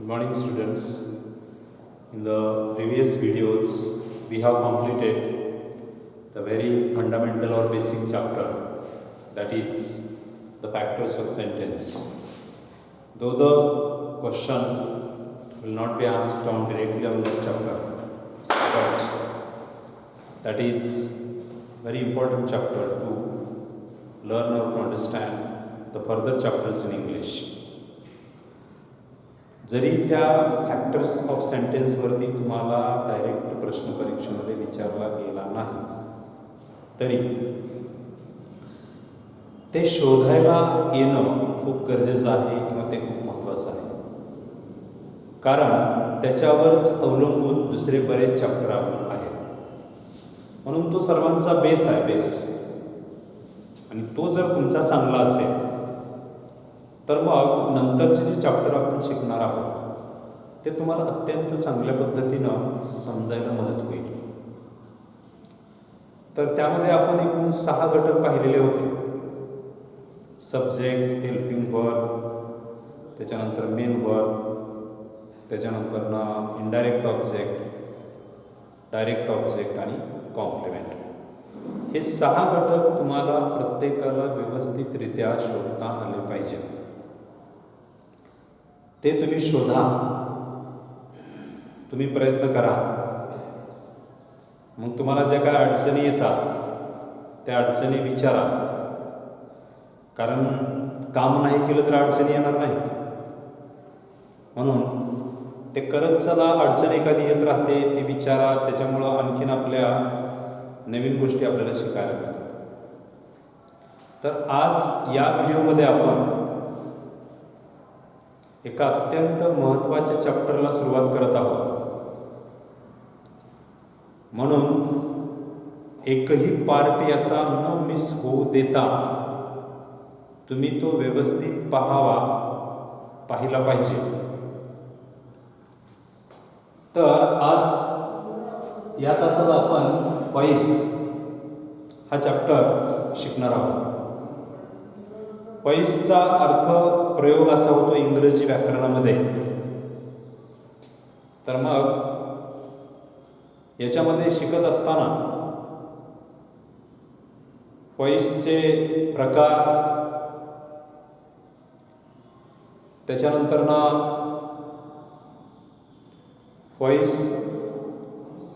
Good morning, students. In the previous videos, we have completed the very fundamental or basic chapter, that is the factors of sentence. Though the question will not be asked on directly on that chapter, but that is very important chapter to learn or to understand the further chapters in English. जरी त्या factors of सेंटेन्सवरती तुम्हाला direct प्रश्न परीक्षेमध्ये विचारला गेला नाही, तरी ते शोधायला येणं खूप गरजेचं आहे किंवा ते खूप महत्त्वाचं आहे. कारण त्याच्यावरच अवलंबून दुसरे बरेच चॅप्टर आहेत. म्हणून तो सर्वांचा बेस आहे, बेस. आणि तो जर तुमचा चांगला असेल तर मग नंतरचे जे चॅप्टर आपण शिकणार आहोत ते तुम्हाला अत्यंत चांगल्या पद्धतीनं समजायला मदत होईल. तर त्यामध्ये आपण एकूण 6 घटक पाहिलेले होते. सब्जेक्ट, हेल्पिंग वर्ब, त्याच्यानंतर मेन वर्ब, त्याच्यानंतर इनडायरेक्ट ऑब्जेक्ट, डायरेक्ट ऑब्जेक्ट आणि कॉम्प्लिमेंट. हे 6 घटक तुम्हाला प्रत्येकाला व्यवस्थितरित्या शोधता आले पाहिजे. ते तुम्ही शोधा, तुम्ही प्रयत्न करा. मग तुम्हाला ज्या काय अडचणी येतात त्या अडचणी विचारा. कारण काम नाही केलं तर अडचणी येणार नाहीत. म्हणून ते करत चला. अडचण एखादी येत राहते, ते विचारा. त्याच्यामुळं आणखीन आपल्या नवीन गोष्टी आपल्याला शिकायला मिळतात. तर आज या व्हिडिओमध्ये आपण एका अत्यंत महत्त्वाच्या चॅप्टरला सुरुवात करत आहोत. म्हणून एकही पार्ट याचा न मिस होऊ देता तुम्ही तो व्यवस्थित पाहिला पाहिजे. तर आज या तासात आपण व्हॉइस हा चॅप्टर शिकणार आहोत. व्हॉइसचा अर्थ प्रयोग असा होतो इंग्रजी व्याकरणामध्ये. तर मग याच्यामध्ये शिकत असताना व्हॉइसचे प्रकार, त्याच्यानंतर व्हॉइस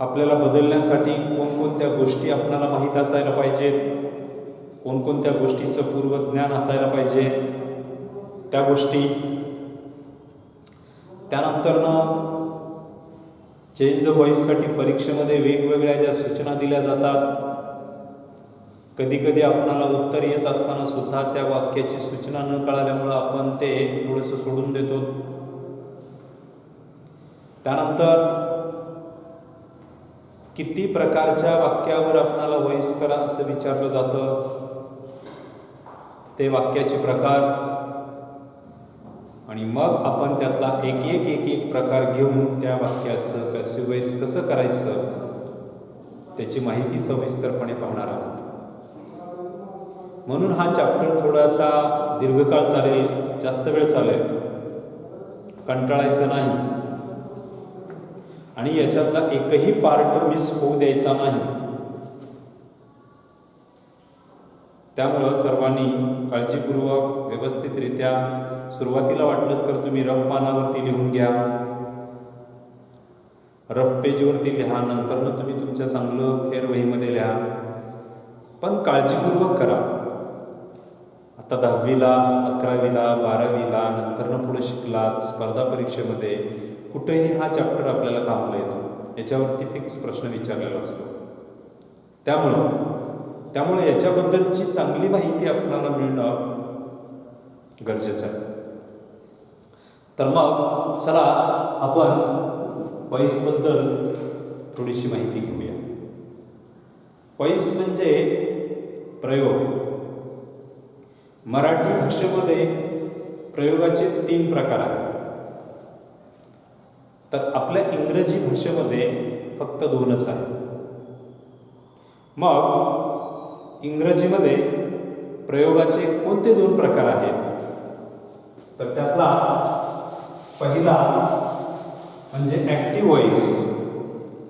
आपल्याला बदलण्यासाठी कोणकोणत्या गोष्टी आपल्याला माहीत असायला पाहिजेत, कोणकोणत्या गोष्टीचं पूर्वज्ञान असायला पाहिजे त्या गोष्टी. त्यानंतर चेंज द व्हॉइससाठी परीक्षेमध्ये वेगवेगळ्या ज्या सूचना दिल्या जातात. कधी कधी आपणाला उत्तर येत असताना सुद्धा त्या वाक्याची सूचना न कळाल्यामुळं आपण ते थोडंसं सोडून देतो. त्यानंतर किती प्रकारच्या वाक्यावर आपणाला व्हॉइस करा असं विचारलं जातं, ते वाक्याचे प्रकार. आणि मग आपण त्यातला एक प्रकार घेऊन त्या वाक्याचं पॅसिव्ह व्हॉइस कसं करायचं त्याची माहिती सविस्तरपणे पाहणार आहोत. म्हणून हा चॅप्टर थोडासा दीर्घकाळ चालेल, जास्त वेळ चालेल. कंटाळायचं नाही आणि याच्यातला एकही पार्ट मिस होऊ द्यायचा नाही. त्यामुळं सर्वांनी काळजीपूर्वक व्यवस्थितरित्या सुरुवातीला वाटलंच तर तुम्ही रफ पानावरती लिहून घ्या, रफ पेजवरती लिहा. नंतर तुम्ही तुमच्या चांगलं फेरवहीमध्ये लिहा. पण काळजीपूर्वक करा. आता 10वीला, 11वीला, 12वीला, नंतर पुढे शिकलात, स्पर्धा परीक्षेमध्ये कुठेही हा चॅप्टर आपल्याला कामाला येतो. याच्यावरती फिक्स प्रश्न विचारलेला असतो. त्यामुळे याच्याबद्दलची चांगली माहिती आपल्याला मिळणं गरजेचं आहे. तर मग चला आपण व्हॉइसबद्दल थोडीशी माहिती घेऊया. व्हॉइस म्हणजे प्रयोग. मराठी भाषेमध्ये प्रयोगाचे 3 प्रकार आहेत. तर आपल्या इंग्रजी भाषेमध्ये फक्त 2च आहेत. मग इंग्रजीमध्ये प्रयोगाचे कोणते 2 प्रकार आहेत तर त्यातला पहिला म्हणजे ॲक्टिव्ह व्हॉइस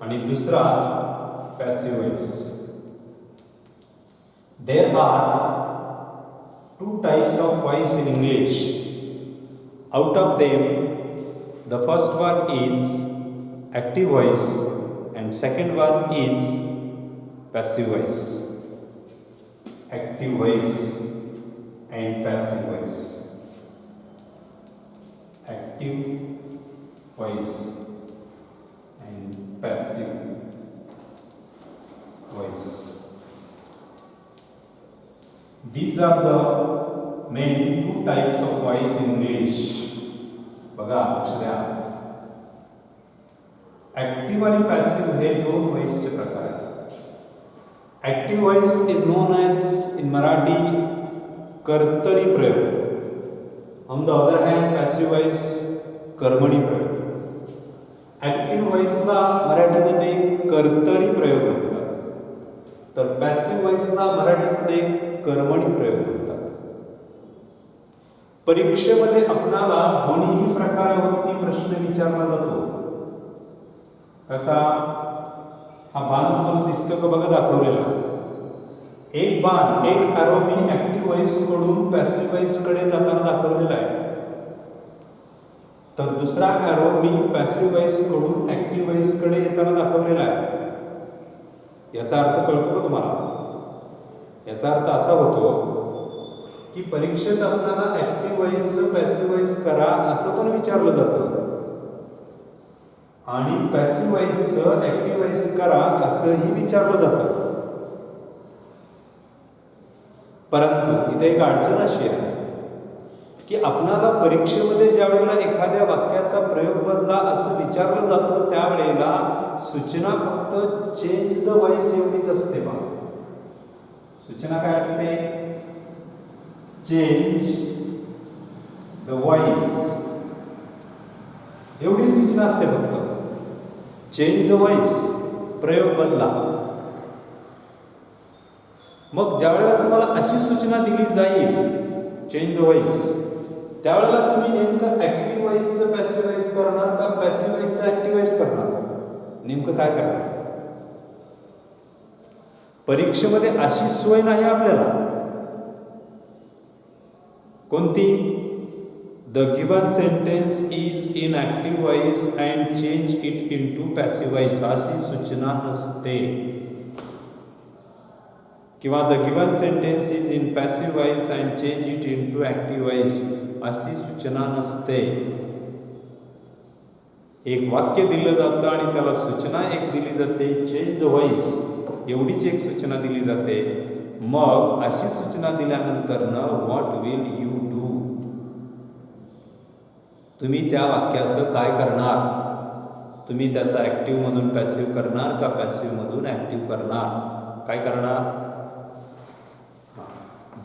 आणि दुसरा passive voice. There are two types of voice in English. Out of them, the first one is active voice and second one is passive voice. Active voice and passive voice. Active voice and passive voice. These are the main two types of voice in English. बघा लक्ष द्या. Active आणि passive हे दोन व्हॉइसचे प्रकार आहेत. Active voice is known as in Marathi कर्तरी प्रयोग. On the other hand passive voice कर्मणी प्रयोग. ऍक्टिव्ह व्हॉइसला मराठीमध्ये कर्तरी प्रयोग म्हणतात, तर पॅसिव्ह व्हॉइसला मराठीमध्ये कर्मणी प्रयोग म्हणतात. परीक्षेमध्ये आपणाला दोन्ही प्रकारावरती प्रश्न विचारला जातो. कसा हा बाण तुम्हाला दिसतो का बघा दाखवलेला. एक बाण, एक ॲरो मी ऍक्टिव्ह व्हॉइस कडून पॅसिव्ह व्हॉइस कडे जाताना दाखवलेला आहे, तर दुसरा ॲरो मी पॅसिव्ह व्हॉइस कडून ऍक्टिव्ह व्हॉइस कडे येताना दाखवलेला आहे. याचा अर्थ कळतो का तुम्हाला? याचा अर्थ असा होतो की परीक्षेत आपल्याला ऍक्टिव्ह व्हॉइसचं पॅसिव्ह व्हॉइस करा असं पण विचारलं जातं आणि पॅसिव्ह व्हॉइसचं ऍक्टिव्ह व्हॉइस करा असंही विचारलं जातं. परंतु इथे एक अडचण अशी आहे की आपल्याला परीक्षेमध्ये ज्या वेळेला एखाद्या वाक्याचा प्रयोग बदला असं विचारलं जातं त्यावेळेला सूचना फक्त चेंज द व्हॉइस एवढीच असते. बघा सूचना काय असते? चेंज द व्हॉइस एवढी सूचना असते फक्त. चेंज द व्हॉइस प्रयोग बदला. मग ज्या वेळेला तुम्हाला अशी सूचना दिली जाईल चेंज द व्हॉइस, त्यावेळेला तुम्ही नेमकं ऍक्टिव्ह व्हॉइसचं पॅसिव्ह व्हॉइस करणार का पॅसिव्ह व्हॉइसचं ऍक्टिव्ह व्हॉइस करणार? नेमकं काय करणार? परीक्षेमध्ये अशी सोय नाही आपल्याला. कोणती? The given sentence is in active voice and change it into passive voice अशी सूचना नसते. किंवा the given sentence is in passive voice and change it into active voice अशी सूचना नसते. एक वाक्य दिलं जातं आणि त्याला सूचना एक दिली जाते, चेंज द व्हॉइस एवढीच एक सूचना दिली जाते. मग अशी सूचना दिल्यानंतर व्हॉट विल यू डू, तुम्ही त्या वाक्याचं काय करणार? तुम्ही त्याचा ऍक्टिव्ह मधून पॅसिव्ह करणार का पॅसिव्ह मधून ऍक्टिव्ह करणार? काय करणार?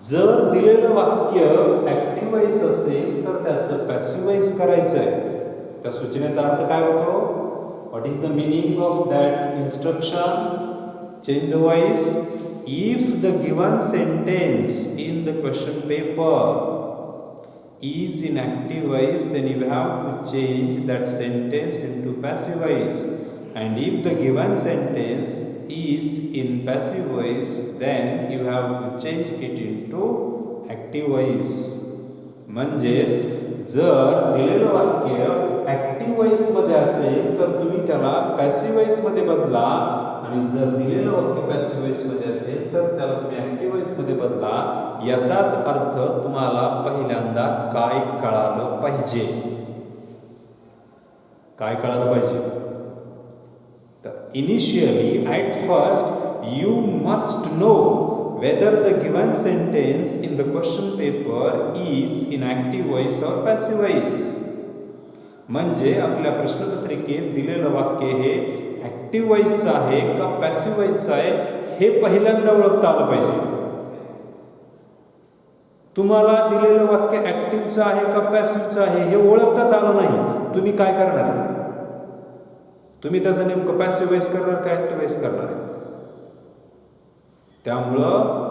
जर दिलेलं वाक्य ऍक्टिव्ह व्हॉइस असेल तर त्याचं पॅसिव्ह व्हॉइस करायचं आहे. त्या सूचनेचा अर्थ काय होतो? What is the meaning of that instruction? Change the voice. If the given sentence in the question paper is in active voice, then you have to change that sentence into passive voice. And if the given sentence is in passive voice, then you have to change it into active voice. म्हणजेच जर दिलेलं वाक्य active voice मध्ये असेल तर तुम्ही त्याला passive voice मध्ये बदला, आणि जर दिलेलं वाक्य पॅसिव्ह व्हॉइस मध्ये असेल तर त्याला तुम्ही ऍक्टिव्ह व्हॉइस मध्ये बदला. याचाच अर्थ तुम्हाला पहिल्यांदा काय कळालं पाहिजे? काय कळालं पाहिजे? तर initially at first you must know whether the given sentence in the question paper is in active voice or passive voice. म्हणजे आपल्या प्रश्नपत्रिकेत दिलेलं वाक्य हे ऍक्टिव्ह व्हॉइसचं आहे का पॅसिव्ह व्हॉइसचं आहे हे पहिल्यांदा ओळखता आलं पाहिजे. तुम्हाला दिलेलं वाक्य ऍक्टिव्हचं आहे का पॅसिव्हचं आहे हे ओळखताच आलं नाही, तुम्ही काय करणार? तुम्ही त्याचं नेमकं पॅसिव्ह व्हॉइस करणार का ऍक्टिव्ह व्हॉइस करणार? त्यामुळं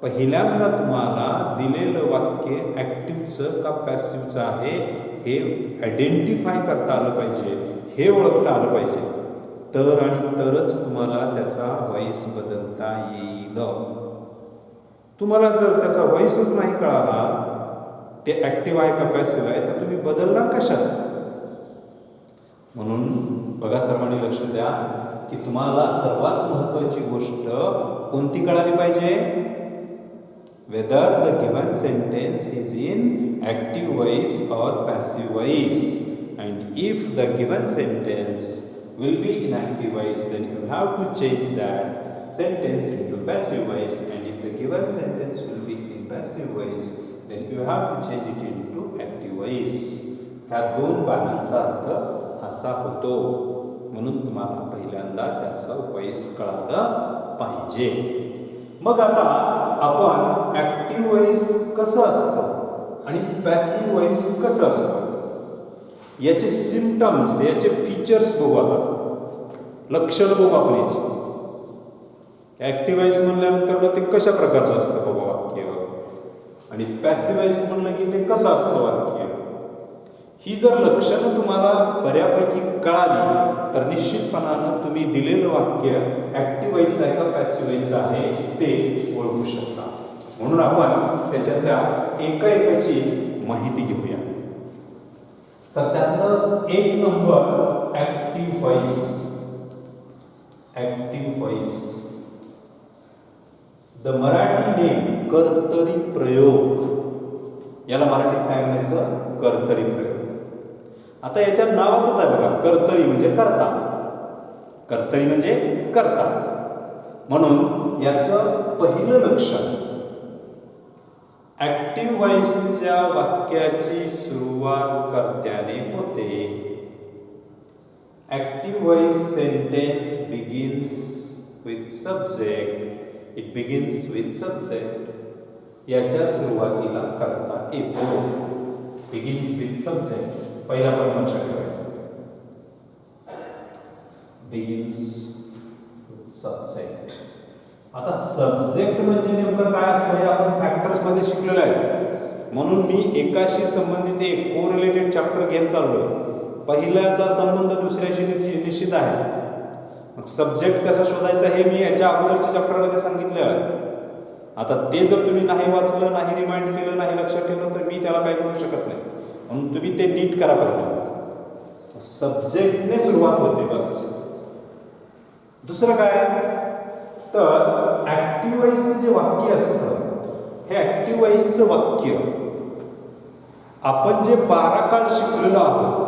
पहिल्यांदा तुम्हाला दिलेलं वाक्य ऍक्टिव्हचं का पॅसिव्हचं आहे हे आयडेंटिफाय करता आलं पाहिजे. हे ओळखता आलं पाहिजे, तर आणि तरच तुम्हाला त्याचा व्हॉइस बदलता येईल. तुम्हाला जर त्याचा व्हॉइसच नाही कळाला, ते ॲक्टिव्ह आहे का पॅसिव्ह आहे, तर तुम्ही बदलणार कशात? म्हणून बघा, सर्वांनी लक्ष द्या की तुम्हाला सर्वात महत्त्वाची गोष्ट कोणती कळाली पाहिजे? Weather the given sentence is in active voice or passive voice. And if the given sentence will be in active voice, then you have to change that sentence into passive voice, and if the given sentence will be in passive voice, then you have to change it into active voice. ह्या दोन बाणांचा अर्थ असा होतो. म्हणून तुम्हाला पहिल्यांदा त्याचं voice कळालं पाहिजे. मग आता आपण ॲक्टिव्ह व्हॉइस कसं असतं आणि पॅसिव्ह व्हॉइस कसं असतं याचे सिम्पटम्स, याचे फीचर्स बघू. आता लक्षण बघू आपण याची. ॲक्टिव्ह व्हॉइस म्हणल्यानंतर ते कशा प्रकारचं असतं बघा वाक्य, आणि पॅसिव्ह व्हॉइस म्हणलं की ते कसं असतं वाक्य. ही जर लक्षणं तुम्हाला बऱ्यापैकी कळाली तर निश्चितपणानं तुम्ही दिलेलं वाक्य ॲक्टिव्ह व्हॉइस आहे का पॅसिव्ह व्हॉइस आहे ते ओळखू शकता. म्हणून आपण त्याच्यातल्या एकाची माहिती घेऊया. तर त्यातलं एक number active voice. Active voice, the Marathi name कर्तरी प्रयोग. याला मराठीत काय म्हणायचं? कर्तरी प्रयोग. आता याच्या नावातच आहे बघा, कर्तरी म्हणजे करता. कर्तरी म्हणजे करता. म्हणून याचं पहिलं लक्षण, ॲक्टिव्ह व्हॉइसच्या वाक्याची सुरुवात कर्त्याने होते. Active voice sentence begins with subject. It begins with subject. याच्या सुरुवातीला करता येतो. बिगिन्स विथ सब्जेक्ट पहिला पॉईंट लक्षात ठेवायचा. Begins with subject. आता सब्जेक्ट म्हणजे नेमकं काय असतं हे आपण फॅक्टर्स मध्ये शिकलेलं आहे. म्हणून मी एकाशी संबंधित एक कोरिलेटेड चॅप्टर घेत चाललोय. पहिल्याचा संबंध दुसऱ्याशी निश्चित आहे. मग सब्जेक्ट कसा शोधायचा हे मी याच्या अगोदरच्या चॅप्टरमध्ये सांगितलेलं आहे. आता ते जर तुम्ही नाही वाचलं, नाही रिमाइंड केलं, नाही लक्षात ठेवलं तर मी त्याला काही करू शकत नाही. म्हणून तुम्ही ते नीट करा पहिल्यांदा. सब्जेक्टने सुरुवात होते बस. दुसरं काय तर ॲक्टिव्ह व्हॉइसचं जे वाक्य असतं, हे ॲक्टिव्ह व्हॉइसचं वाक्य आपण जे 12 काळ शिकलेलो आहोत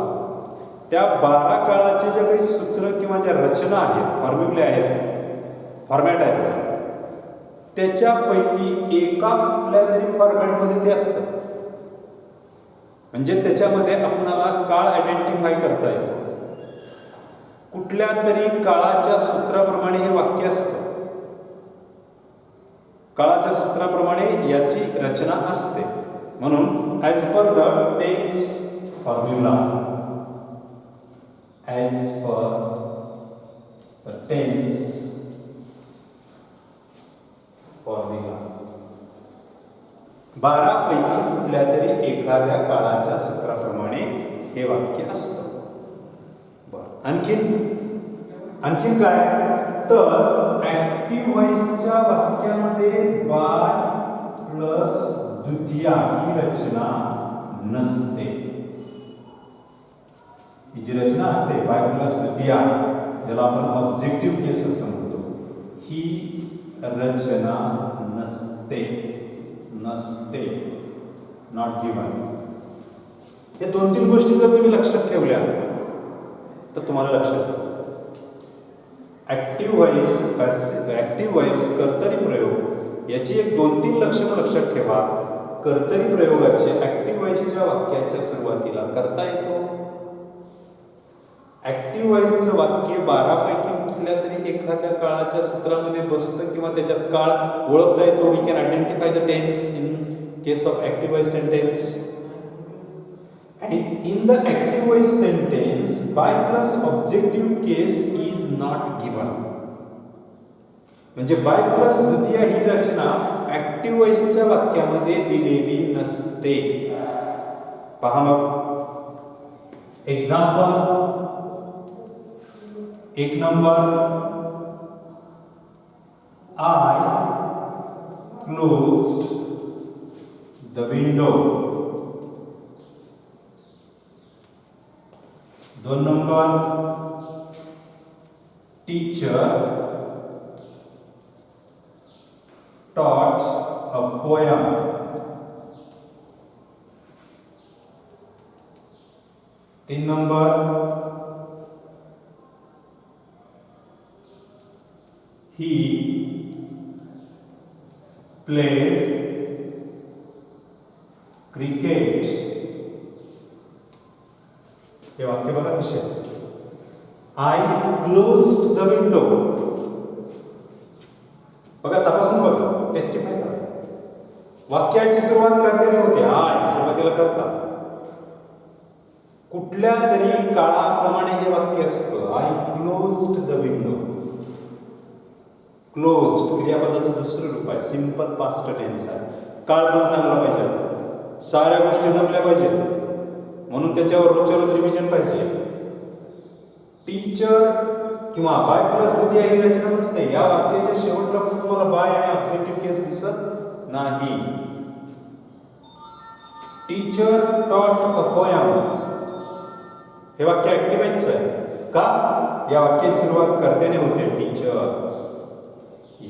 त्या 12 काळाचे जे काही सूत्र किंवा ज्या रचना आहेत, फॉर्म्युले आहेत, फॉर्मॅट आहे त्याच्यापैकी एका कुठल्या तरी फॉर्मॅटमध्ये ते असतं. म्हणजे त्याच्यामध्ये आपणाला काळ आयडेंटिफाय करता येतो. कुठल्या तरी काळाच्या सूत्राप्रमाणे हे वाक्य असतं. काळाच्या सूत्राप्रमाणे याची रचना असते. म्हणून as per the tense formula, as per the tense formula, 12 पैकी कुठल्या तरी एखाद्या काळाच्या सूत्राप्रमाणे हे वाक्य असतं. बरं, आणखीन काय तर ॲक्टिव्ह व्हॉइसच्या वाक्यामध्ये बाय प्लस द्वितीया ही रचना नसते. ही जी रचना असते बाय प्लस द्वितीया, ज्याला आपण ऑब्जेक्टिव्ह केस असं म्हणतो, ही रचना नसते. Not given. हे 2-3 गोष्टी जर तुम्ही लक्षात ठेवल्या तर तुम्हाला लक्षात ॲक्टिव्ह व्हॉइस कर्तरी प्रयोग याची एक 2-3 लक्षणं लक्षात ठेवा. कर्तरी प्रयोगाचे ॲक्टिव्ह व्हॉइसच्या वाक्याच्या सुरुवातीला करता येतो. ॲक्टिव्ह व्हॉइसचं वाक्य 12 पैकी कुठल्या तरी एखाद्या काळाच्या सूत्रामध्ये बसतं किंवा त्याच्यात काळ ओळखता येतो. We can identify the tense in case of active voice sentence. And in the active voice sentence, by plus objective case is not given. म्हणजे by plus द्वितीय ही रचना active voice च्या वाक्यामध्ये दिलेली नसते. पहा मग एक्झाम्पल, एक number, I closed the window. 2 number, teacher taught a poem. 3 number, he played cricket. हे वाक्य बघा कसे आहे. I closed the window. बघा, तपासून बघा, टेस्टिफाय करा. वाक्याची सुरुवात करताना होते आय, सुरुवातीला करता. कुठल्या तरी काळाप्रमाणे हे वाक्य असतं. I closed the window. Closed क्रियापदाचं दुसरं रूप आहे, सिंपल पास्ट टेन्स आहे. काळ पण चांगला पाहिजे, साऱ्या गोष्टी जमल्या पाहिजे, म्हणून त्याच्यावर रोजच्या रोज रिव्हिजन पाहिजे. टीचर किंवा बाय प्लस तृतीय ही रचना नसते. या वाक्याच्या शेवटला तुम्हाला बाय आणि ऑब्जेक्टिव्ह केस दिसत नाही. टीचर टॉट अ पोयम हे वाक्य ऍक्टिव्हाइज आहे का? या वाक्याची सुरुवात करत्याने होते टीचर.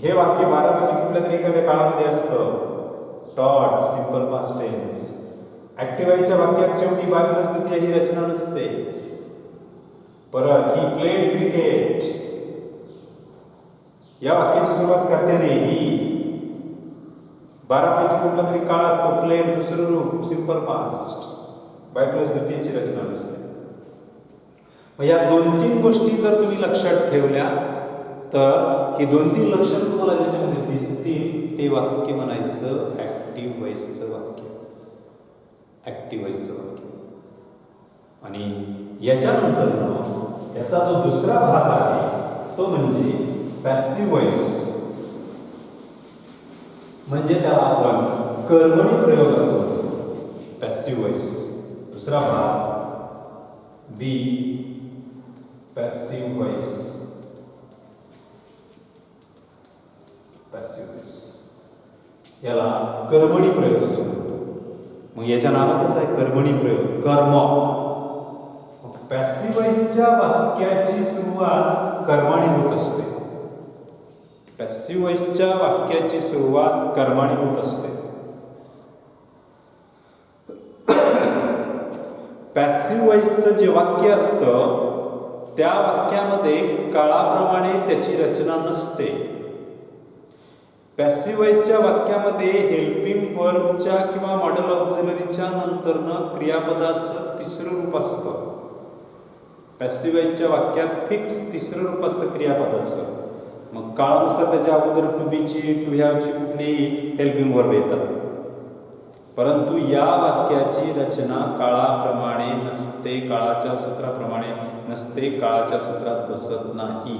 हे वाक्य 12 पैकी कुठल्या तरी एखाद्या काळामध्ये असतं. टॉट सिंपल पास्ट टेन्स. ऍक्टिव्हाइजच्या वाक्यात शेवटी बाय प्लस तृतीय ही रचना नसते. परत ही प्लेड क्रिकेट या वाक्याची सुरुवात करत्याने ही 12 पैकी कुठला तरी काळ असतो. प्लेड दुसरं रूप सिंपल पास्ट, बाय प्लस तृतीयची रचना नसते. मग या 2-3 गोष्टी जर तुम्ही लक्षात ठेवल्या तर ही 2-3 लक्षणं तुम्हाला ज्याच्यामध्ये दिसतील ते वाक्य म्हणायचं ऍक्टिव्ह वॉइसचं वाक्य. ऍक्टिव्ह वॉइसचं वाक्य. आणि याच्यानंतर याचा जो दुसरा भाग आहे तो म्हणजे पॅसिव्ह वॉइस, म्हणजे त्याला आपण कर्मणी प्रयोग असं म्हणतो. पॅसिव्ह वॉइस दुसरा भाग बी पॅसिव्ह वॉइस. पॅसिव्ह वॉइस याला कर्मणी प्रयोग असं म्हणतो. मग याच्या नावातच आहे कर्मणी प्रयोग, कर्म. पॅसिव्ह वॉइसच्या वाक्याची सुरुवात कर्माने होत असते. पॅसिव्ह वॉइसच्या वाक्याची सुरुवात कर्माने होत असते. पॅसिव्ह वॉइसचं जे वाक्य असतं त्या वाक्यामध्ये काळाप्रमाणे त्याची रचना नसते. पॅसिव्ह वॉइसच्या वाक्यामध्ये हेल्पिंग वर्बच्या किंवा मॉडल ऑक्झिलरीच्या नंतरनं क्रियापदाचं तिसरं रूप असतं. पॅसिव्ह वॉइसच्या वाक्यात फिक्स तिसरं रूप असतं क्रियापदाचं. मग काळानुसार त्याच्या अगोदर टू बीची, टू हॅवची कुठलीही हेल्पिंग वर्ब येतात. परंतु या वाक्याची रचना काळाप्रमाणे नसते, काळाच्या सूत्राप्रमाणे नसते, काळाच्या सूत्रात बसत नाही.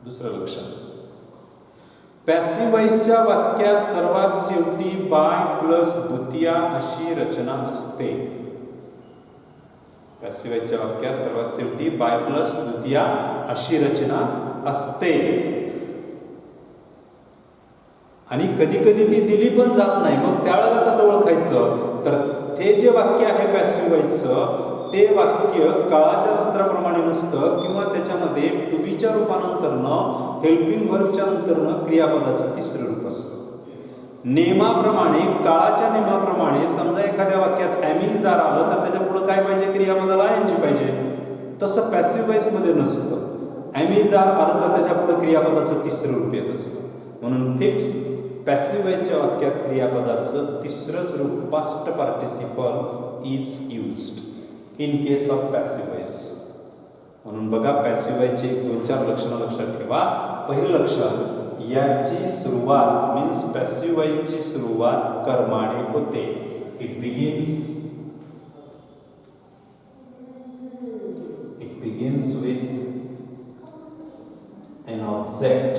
दुसरं लक्षण, पॅसिव्ह वॉइसच्या वाक्यात सर्वात शेवटी बाय प्लस द्वितीया अशी रचना असते. पॅसिव्ह वॉइसच्या वाक्यात सर्वात शेवटी बाय प्लस द्वितीया अशी रचना असते. आणि कधी कधी ती दिली पण जात नाही. मग त्यावेळेला कसं ओळखायचं तर ते जे वाक्य आहे पॅसिव्ह वॉइसचं ते वाक्य काळाच्या सूत्राप्रमाणे नसतं किंवा त्याच्यामध्ये टू बीच्या रूपानंतरनं हेल्पिंग वर्बच्या नंतरनं क्रियापदाचं तिसरं रूप असतं. नेमाप्रमाणे, काळाच्या नेमाप्रमाणे समजा एखाद्या वाक्यात ॲमी जर आलं तर त्याच्या पुढे काय पाहिजे, क्रियापदाला आयएनजी पाहिजे. तसं पॅसिव्ह वॉइसमध्ये नसतं. ॲमी जर आलं तर त्याच्या पुढे क्रियापदाचं तिसरं रूप येत असतं. म्हणून फिक्स पॅसिव्ह वॉइसच्या वाक्यात क्रियापदाचं तिसरंच रूप past participle is used in case of passive voice. म्हणून बघा पॅसिव्ह वॉइसचे 2-4 लक्षणं लक्षात ठेवा. पहिलं लक्षण, याची सुरुवात मीन्स पॅसिव्ह वॉइसची सुरुवात कर्माने होते. It begins with an object.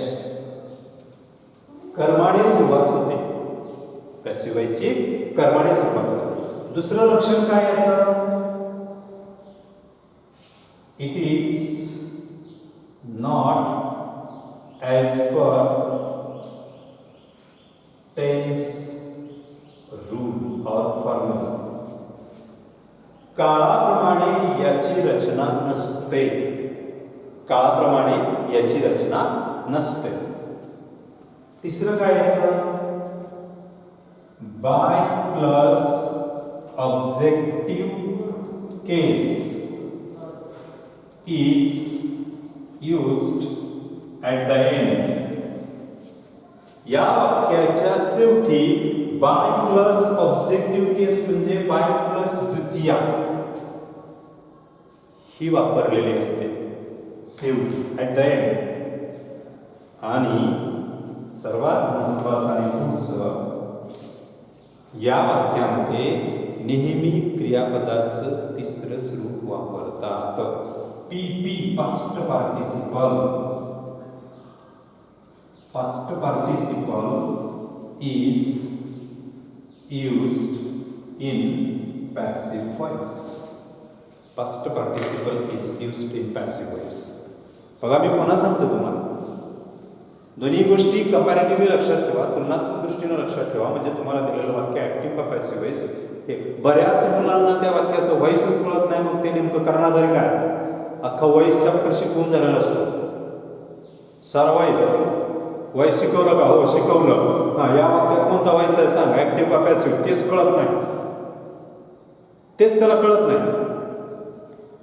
कर्माने सुरुवात होते. पॅसिव्ह वॉइसची कर्माने सुरुवात होते. दुसरं लक्षण काय याचं, it is as per tense rule or formula. काळाप्रमाणे याची रचना नसते. काळाप्रमाणे याची रचना नसते. तिसरं काय याचं? By plus objective case is used at the end. या वाक्याच्या शेवटी बाय प्लस ऑब्जेक्टिव्ह केस म्हणजे बाय प्लस द्वितीया ही वापरलेली असते शेवटी ॲट द एंड. आणि सर्वात महत्त्वाचं आणि पुढचं, या वाक्यामध्ये नेहमी क्रियापदाचं तिसरंच रूप वापरतात. PP past participle. Past participle is used in passive voice. Past participle is used in passive voice. बघा मी पुन्हा सांगतो तुम्हाला, दोन्ही गोष्टी कंपॅरेटिव्हली लक्षात ठेवा, तुलनात्मक दृष्टीने लक्षात ठेवा. म्हणजे तुम्हाला दिलेलं वाक्य ऍक्टिव्ह का पॅसिव्ह व्हॉइस हे बऱ्याच मुलांना त्या वाक्याचं व्हॉइसच कळत नाही. मग ते नेमकं कर्णाधारी काय? अख्खा व्हॉइस चॅप्टर शिकवून झालेला असतो. सारा व्हॉइस शिकवलं का? हो शिकवलं. हां, या वाक्यात कोणता व्हॉइस आहे सांग, ऍक्टिव्ह का पॅसिव्ह? तेच कळत नाही, तेच त्याला कळत नाही.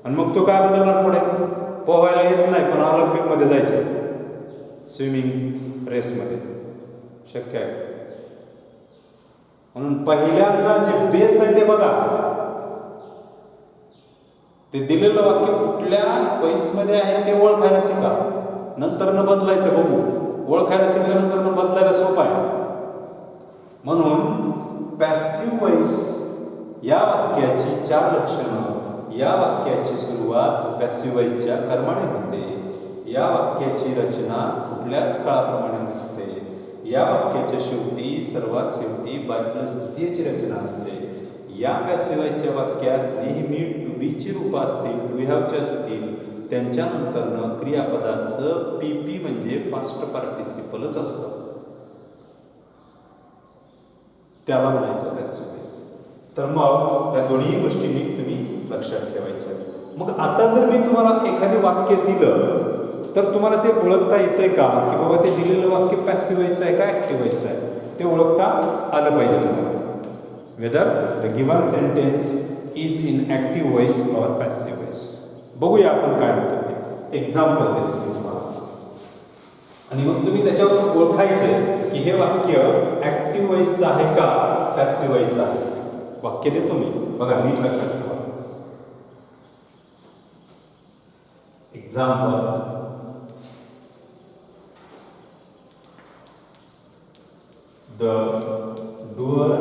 आणि मग तो काय बदलणार पुढे? पोहायला येत नाही पण ऑलिम्पिकमध्ये जायचं, स्विमिंग रेसमध्ये शक्य आहे. म्हणून पहिल्यांदा जे बेस आहे ते बघा. ते दिलेलं वाक्य कुठल्या व्हॉइसमध्ये आहे ते ओळखायला शिका. नंतर न बदलायचं बघू. ओळखायला शिकल्यानंतर न बदलायला सोपं आहे. म्हणून पॅसिव्ह व्हॉइस या वाक्याची 4 लक्षणं. या वाक्याची सुरुवात पॅसिव्ह व्हॉइसच्या कर्माने होते. या वाक्याची रचना कुठल्याच काळाप्रमाणे नसते. या वाक्याच्या शेवटी, सर्वात शेवटी बाय प्लस द्वितीयची रचना असते. या पॅसिव्ह व्हॉइसच्या वाक्यात नेहमी टू बीची रूपं असतील, टू हॅवची असतील. त्यांच्यानंतरनं क्रियापदाचं PP म्हणजे पास्ट पार्टिसिपलच असतं. त्याला म्हणायचं पॅसिव्ह व्हॉइस. तर मग या दोन्ही गोष्टी तुम्ही लक्षात ठेवायच्या. मग आता जर मी तुम्हाला एखादे वाक्य दिलं तर तुम्हाला ते ओळखता येतंय का की बाबा ते दिलेलं वाक्य पॅसिव्ह व्हॉइस आहे का ऍक्टिव्ह व्हॉइस आहे? ते ओळखता आलं पाहिजे तुम्हाला. Weather the given sentence is in active voice or passive voice. बघूया आपण काय होतं ते. एक्झाम्पल देतो तुम्हाला आणि मग तुम्ही त्याच्यावर ओळखायचंय की हे वाक्य ऍक्टिव्ह व्हॉइसचं आहे का पॅसिव्ह व्हॉइसचं आहे. वाक्य देतो मी, बघा नीट लक्षात ठेवा. Example, the door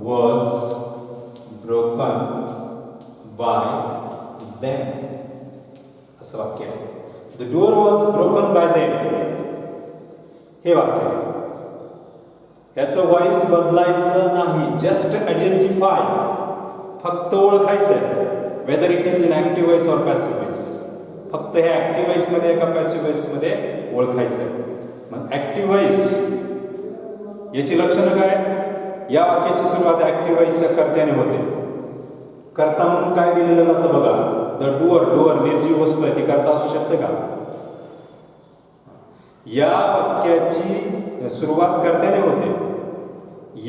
was broken by them. असं वाक्य आहे. The door was broken by them हे वाक्य आहे. याचं व्हॉइस बदलायचं नाही, जस्ट आयडेंटिफाय, फक्त ओळखायचं whether it is in active voice और पॅसिव्ह व्हॉइस. फक्त हे ऍक्टिव्ह व्हॉइस मध्ये का पॅसिव्ह व्हॉइस मध्ये ओळखायचं. मग ऍक्टिव्ह व्हॉइस याची लक्षणं काय? या वाक्याची सुरुवात ऍक्टिव्ह व्हॉइसच्या कर्त्याने होते. कर्ता म्हणून काय दिलेलं जातं बघा. द डुअर, डुअर निर्जीव वस्तू आहे, ती कर्ता असू शकते का? या वाक्याची सुरुवात कर्त्याने होते.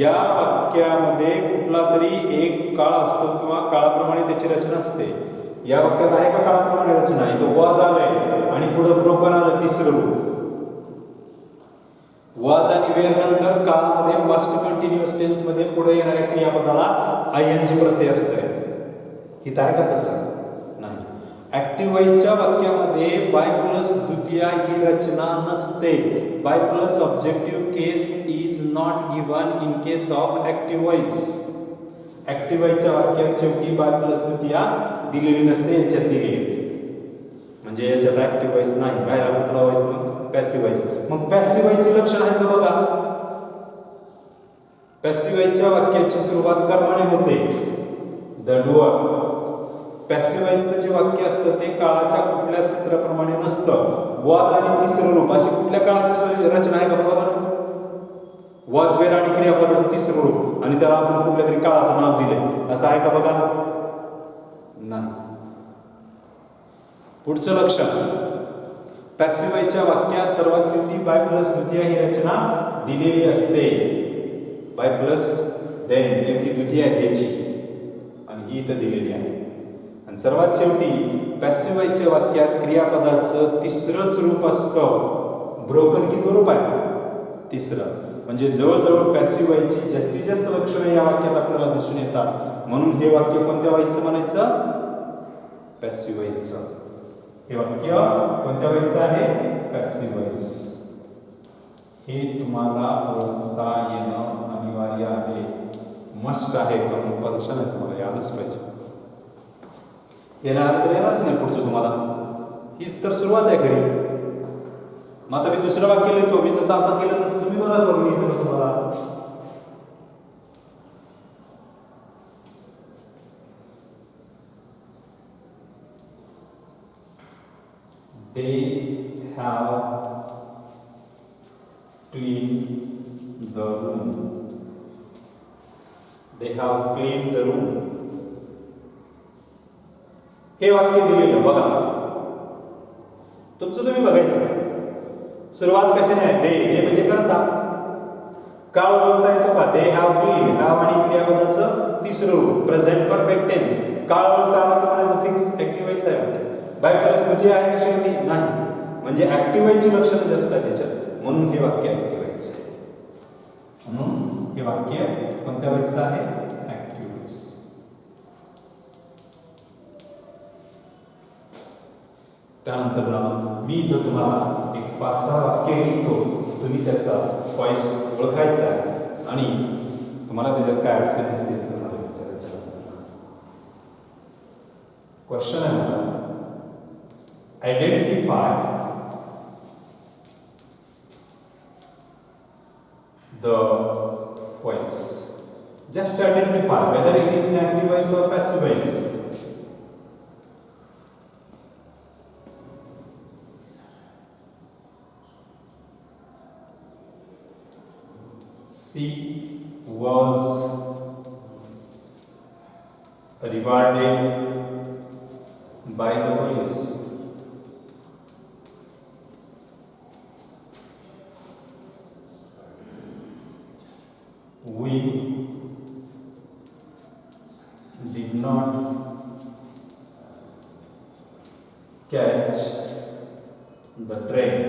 या वाक्यामध्ये कुठला तरी एक काळ असतो किंवा काळाप्रमाणे त्याची रचना असते. या वाक्यात आहे का काळाप्रमाणे रचना? इथं वॉज आलंय आणि पुढे ब्रोकन आलं तिसरं रूप. वॉज आणि वेअर नंतर काळामध्ये पास्ट कंटिन्युअस टेन्स मध्ये पुढे येणाऱ्या क्रियापदाला ING प्रत्यय असतंय. हित आहे का तसं? नाही. ऍक्टिव्ह व्हॉइसच्या वाक्यामध्ये बाय प्लस द्वितीया ही रचना नसते. By plus objective case is not given in case of active voice. Active व्हॉइसच्या वाक्यात शेवटी बाय प्लस द्वितीया दिलेली नसते, याच्यात दिली. म्हणजे याच्यात ऍक्टिव्ह व्हॉइस नाही. राहिला कुठला व्हॉइस? मग पॅसिव्ह व्हॉइस. मग पॅसिव्ह व्हॉइसची लक्षणं आहेत का बघा. पॅसिव्ह व्हॉइसच्या वाक्याची सुरुवात कर्माने होते. The doer. पॅसिव्ह व्हॉइसचं जे वाक्य असतं ते काळाच्या कुठल्या सूत्राप्रमाणे नसतं. वॉज आणि तिसरं रूप अशी कुठल्या काळाची रचना आहे का बघा बरं. वॉज वेर आणि क्रियापदाचं तिसरं रूप आणि त्याला आपण कुठल्या तरी काळाचं नाव दिले असं आहे का बघा. नाही. पुढचं लक्षण, पॅसिव्हच्या वाक्यात सर्वात शेवटी बाय प्लस द्वितीय ही रचना दिलेली असते. बाय प्लस देन ही द्वितीय आहे त्याची आणि ही इथं दिलेली आहे. आणि सर्वात शेवटी पॅसिव्हच्या वाक्यात क्रियापदाचं तिसरंच रूप असतं. ब्रोकन किती रूप आहे? तिसरं. म्हणजे जवळजवळ पॅसिव्हची जास्तीत जास्त लक्षणं या वाक्यात आपल्याला दिसून येतात. म्हणून हे वाक्य कोणत्या व्हॉइसचं म्हणायचं? पॅसिव्ह व्हॉइसचं. हे वाक्य कोणत्या व्हॉइसचं आहे? Passive voice. हे तुम्हाला ओळखता येणं अनिवार्य आहे, मस्ट आहे, कंपल्शन आहे, तुम्हाला यादच पाहिजे. येणार तर येणारच नाही पुढचं तुम्हाला. हीच तर सुरुवात आहे खरी. मग आता मी दुसरं वाक्य लिहितो, मी जसं आता केलं तसं तुम्ही बघा करून येतो तुम्हाला. They have cleaned the room. They have cleaned the room. हे वाक्य दिलेलं बघा, तुमचं तुम्ही बघायचं. सुरुवात कशाने आहे? दे म्हणजे करता. काळ बोलता येतो का? They have clean. हॅव आणि क्रियापदाचं तिसरं रूप प्रेझेंट परफेक्ट टेन्स. काळ बोलता आला तुम्हाला फिक्स ऍक्टिव्ह व्हॉइस आहे. बाय प्लस द्वितीय आहे का शेवटी? नाही. म्हणजे ऍक्टिव्ह व्हॉइसची लक्षणं जास्त आहे त्याच्यात, म्हणून हे वाक्य ऍक्टिव्ह व्हॉइस आहे. म्हणून हे वाक्य कोणत्या व्हॉइसचं आहे? Active voice. त्यानंतर मी इथं तुम्हाला एक 5-6 वाक्य लिहितो. तुम्ही त्याचा व्हॉइस ओळखायचा आहे आणि तुम्हाला त्याच्यात काय अडचण असतील तर मला विचारायचं. क्वेश्चन आहे मला, identify the voice. Just identify whether it is an active voice or passive voice. She was rewarded by the police. We did not catch the train.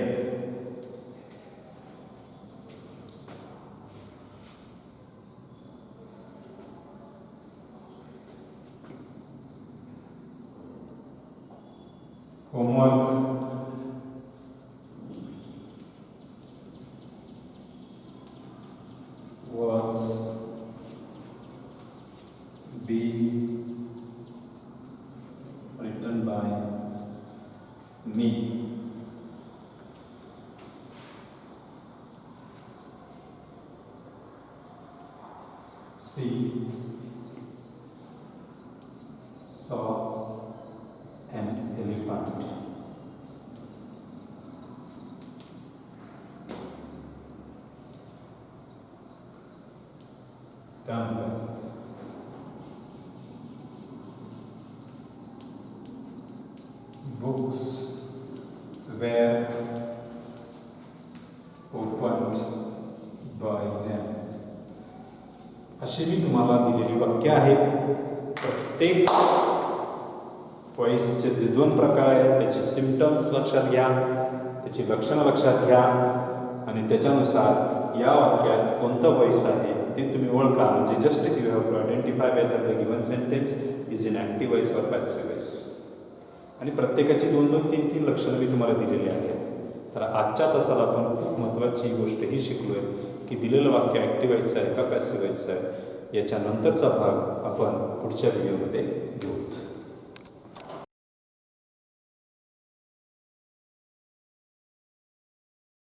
Homework was being written by me. She saw an elephant. Books were opened by them. अशी मी तुम्हाला दिलेली वाक्य आहेत. प्रत्येक व्हॉइसचे जे 2 प्रकार आहेत त्याचे सिम्पटम्स लक्षात घ्या, त्याची लक्षणं लक्षात घ्या आणि त्याच्यानुसार या वाक्यात कोणतं व्हॉइस आहे ते तुम्ही ओळखा. म्हणजे just you have to identify whether the given sentence is in active voice or passive voice. आणि प्रत्येकाची 2-2, 3-3 लक्षणं मी तुम्हाला दिलेली आहेत. तर आजच्या तासाला आपण खूप महत्त्वाची गोष्ट ही शिकलोय की दिलेलं वाक्य ऍक्टिव्ह व्हॉइस आहे का पॅसिव्ह व्हॉइस आहे. याच्यानंतरचा भाग आपण पुढच्या व्हिडिओमध्ये